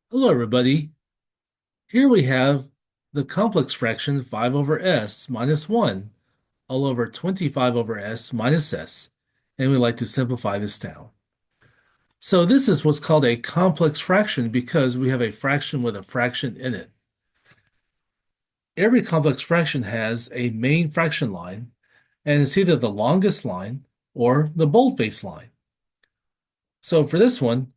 Hello, everybody. Here we have the complex fraction 5 over s minus 1 all over 25 over s minus s, and we like to simplify this down. So this is what's called a complex fraction because we have a fraction with a fraction in it. Every complex fraction has a main fraction line, and it's either the longest line or the boldface line. So for this one,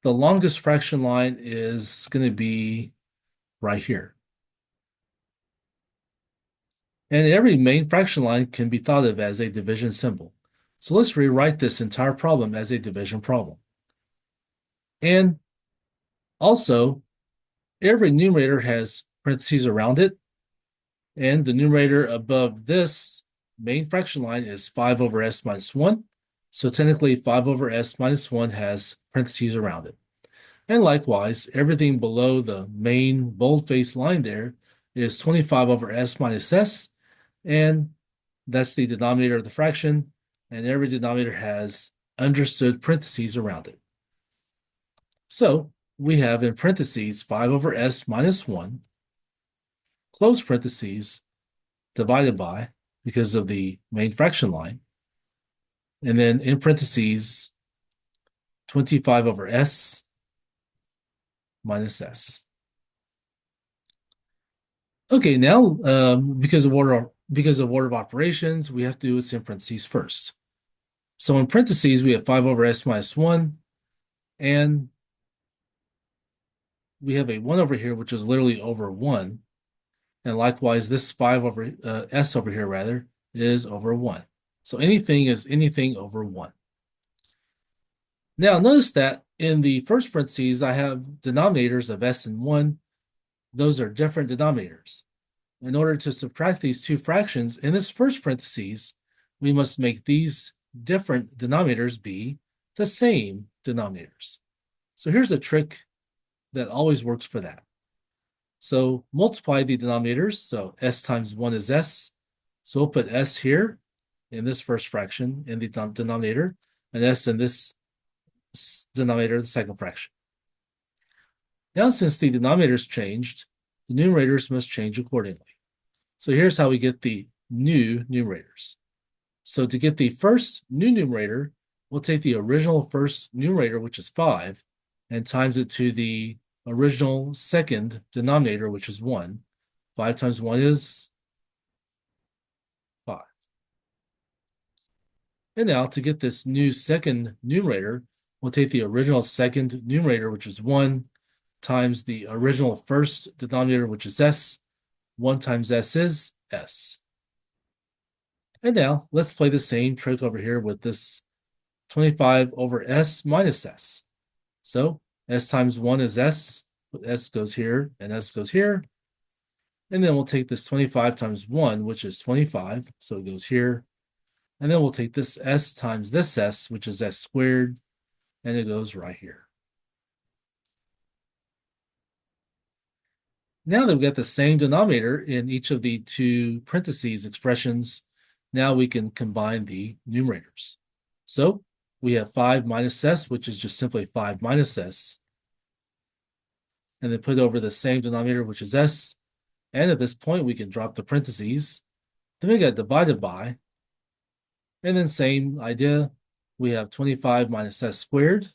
the longest fraction line is going to be right here. And every main fraction line can be thought of as a division symbol. So let's rewrite this entire problem as a division problem. And also, every numerator has parentheses around it, and the numerator above this main fraction line is 5 over s minus 1. So technically, 5 over s minus 1 has parentheses around it. And likewise, everything below the main boldface line there is 25 over s minus s, and that's the denominator of the fraction, and every denominator has understood parentheses around it. So we have in parentheses 5 over s minus 1, close parentheses, divided by, because of the main fraction line, and then in parentheses 25 over s minus s. Okay, now because of order of operations, we have to do its in parentheses first. So in parentheses, we have 5 over s minus 1, and we have a 1 over here, which is literally over 1. And likewise, this 5 over s over here, rather, is over 1. So anything is anything over 1. Now, notice that in the first parentheses, I have denominators of s and 1. Those are different denominators. In order to subtract these two fractions, in this first parentheses, we must make these different denominators be the same denominators. So here's a trick that always works for that. So multiply the denominators. So s times 1 is s. So we'll put s here in this first fraction in the denominator, and s in this denominator, the second fraction. Now, since the denominators changed, the numerators must change accordingly. So here's how we get the new numerators. So to get the first new numerator, we'll take the original first numerator, which is 5, and times it to the original second denominator, which is 1. 5 times 1 is 5. And now to get this new second numerator, we'll take the original second numerator, which is 1, times the original first denominator, which is s. 1 times s is s. And now let's play the same trick over here with this 25 over s minus s. So s times 1 is s, s goes here, and s goes here. And then we'll take this 25 times 1, which is 25, so it goes here. And then we'll take this s times this s, which is s squared, and it goes right here. Now that we've got the same denominator in each of the two parentheses expressions, now we can combine the numerators. So we have 5 minus s, which is just simply 5 minus s, and then put over the same denominator, which is s. And at this point, we can drop the parentheses. Then we got divided by, and then same idea. We have 25 minus s squared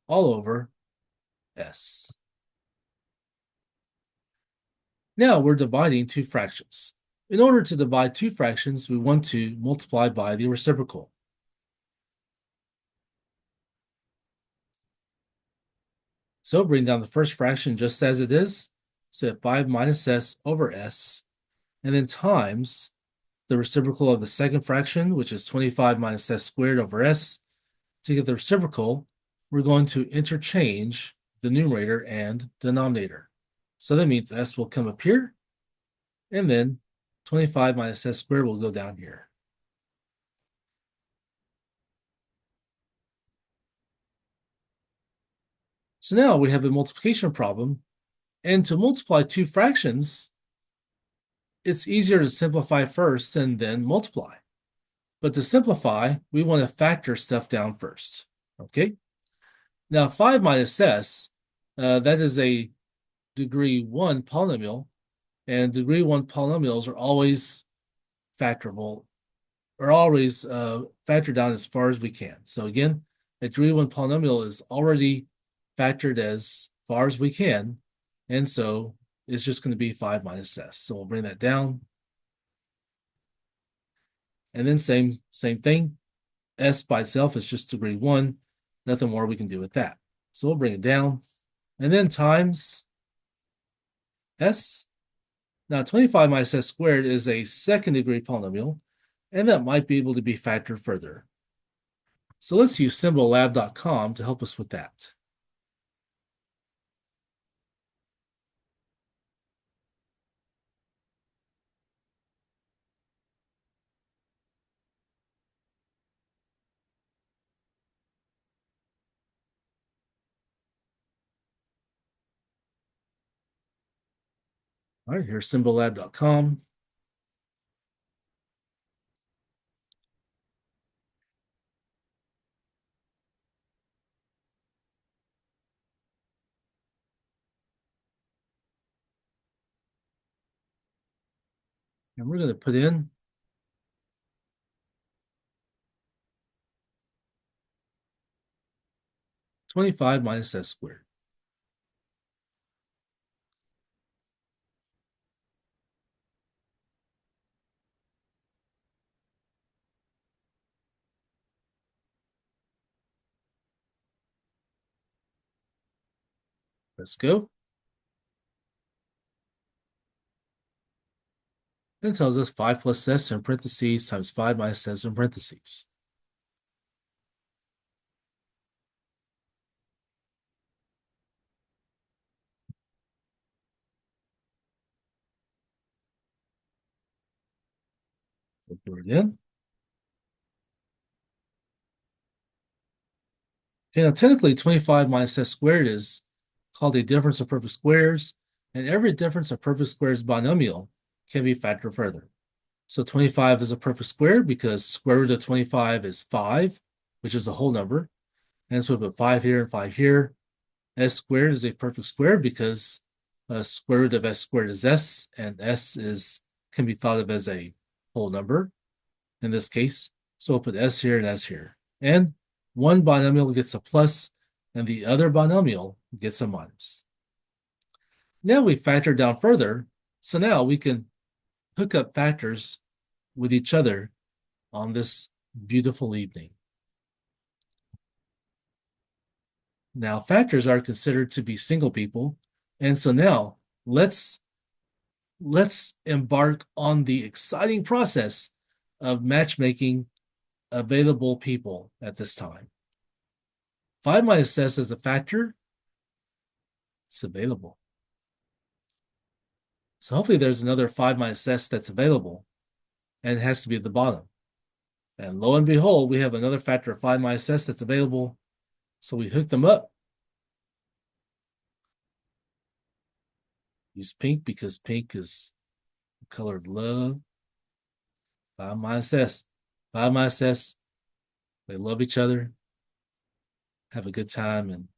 all over s. Now we're dividing two fractions. In order to divide two fractions, we want to multiply by the reciprocal. So bring down the first fraction just as it is. So 5 minus s over s, and then times the reciprocal of the second fraction, which is 25 minus s squared over s. To get the reciprocal, we're going to interchange the numerator and denominator. So that means s will come up here, and then 25 minus s squared will go down here. So now we have a multiplication problem, and to multiply two fractions, it's easier to simplify first and then multiply. But to simplify, we want to factor stuff down first, okay? Now, 5 minus s, that is a degree 1 polynomial, and degree 1 polynomials are always factorable, or always factored down as far as we can. So again, a degree 1 polynomial is already factored as far as we can, and so it's just going to be 5 minus s. So we'll bring that down. And then same thing. S by itself is just degree 1. Nothing more we can do with that. So we'll bring it down. And then times s. Now 25 minus s squared is a second degree polynomial, and that might be able to be factored further. So let's use symbollab.com to help us with that. All right, here's symbollab.com. And we're going to put in 25 minus s squared. Let's go. Then it tells us 5 plus s in parentheses times 5 minus s in parentheses. We'll put it in. Okay, now technically 25 minus s squared is called a difference of perfect squares, and every difference of perfect squares binomial can be factored further. So 25 is a perfect square because square root of 25 is 5, which is a whole number. And so we put 5 here and 5 here. S squared is a perfect square because square root of s squared is s, and can be thought of as a whole number in this case. So we'll put s here and s here. And one binomial gets a plus, and the other binomial gets a minus. Now we factor down further, so now we can hook up factors with each other on this beautiful evening. Now, factors are considered to be single people, and so now let's embark on the exciting process of matchmaking available people at this time. 5 minus s is a factor. It's available. So hopefully there's another 5 minus s that's available, and it has to be at the bottom. And lo and behold, we have another factor of 5 minus s that's available. So we hook them up. Use pink because pink is the color of love. 5 minus s. 5 minus s. They love each other. Have a good time and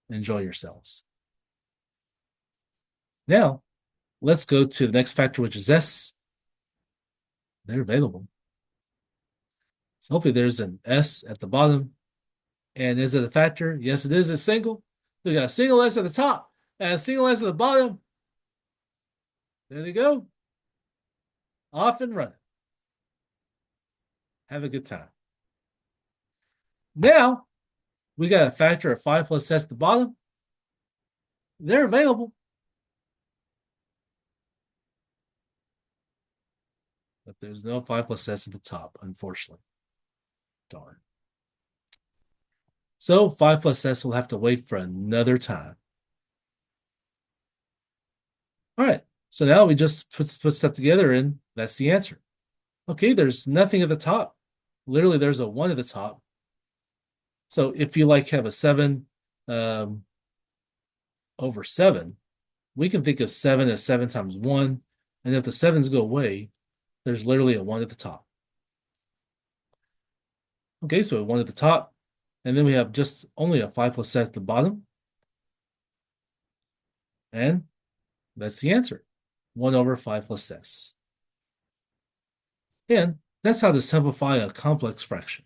enjoy yourselves. Now, let's go to the next factor, which is s. They're available. So hopefully there's an s at the bottom. And is it a factor? Yes, it is a single. We got a single s at the top and a single s at the bottom. There they go. Off and running. Have a good time. Now, we got a factor of 5 plus s at the bottom. They're available. But there's no 5 plus s at the top, unfortunately. Darn. So 5 plus s will have to wait for another time. All right. So now we just put stuff together, and that's the answer. Okay, there's nothing at the top. Literally, there's a 1 at the top. So if you have a 7 over 7, we can think of 7 as 7 times 1. And if the 7s go away, there's literally a 1 at the top. Okay, so a 1 at the top. And then we have just only a 5 plus s at the bottom. And that's the answer. 1 over 5 plus s. And that's how to simplify a complex fraction.